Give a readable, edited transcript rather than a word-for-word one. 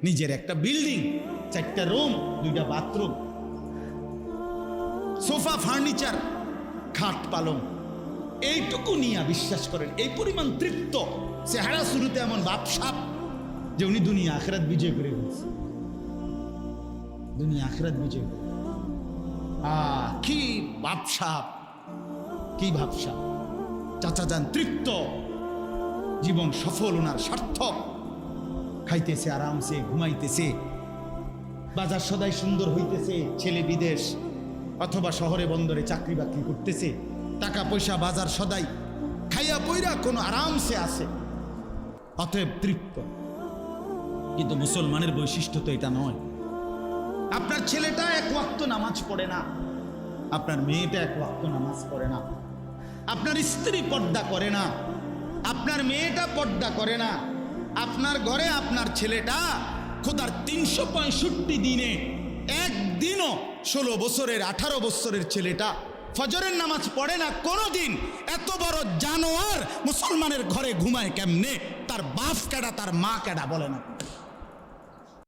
নিজের একটা বিল্ডিং, 4টা রুম, 2টা বাথরুম, সোফা, ফার্নিচার, খাট পালং, এইটুকু নিয়ে বিশ্বাস করেন এই পরিমাণ তৃপ্ত। চেহারা শুরুতে এমন বাপসাপ যে উনি দুনিয়া আখিরাত বিজয় করে ফেলছে, দুনিয়া আখিরাত বিজয়। কি বাপসাপ, কি ভাবসাপ। চাচা যান তৃপ্ত, জীবন সফল, ওনার সার্থক। খাইতেছে আরামসে, ঘুমাইতেছে, বাজার সদাই সুন্দর হইতেছে, ছেলে বিদেশ অথবা শহরে বন্দরে চাকরি বাকরি করতেছে, টাকা পয়সা বাজার সদাই, খাইয়া পয়রা কোনো আরামসে আছে, অতএব তৃপ্ত। কিন্তু মুসলমানের বৈশিষ্ট্য তো এটা নয়। আপনার ছেলেটা 1 ওয়াক্ত নামাজ পড়ে না, আপনার মেয়েটা 1 ওয়াক্ত নামাজ পড়ে না, আপনার স্ত্রী পর্দা করে না, আপনার মেয়েটা পর্দা করে না, আপনার ঘরে আপনার ছেলেটা খোদার 365 দিনে একদিনও 16 বছরের 18 বছরের ছেলেটা ফজরের নামাজ পড়ে না কোনোদিন। এত বড় জানোয়ার মুসলমানের ঘরে ঘুমায় কেমনে? তার বাপ কেডা, তার মা কেডা বলেন আপনি?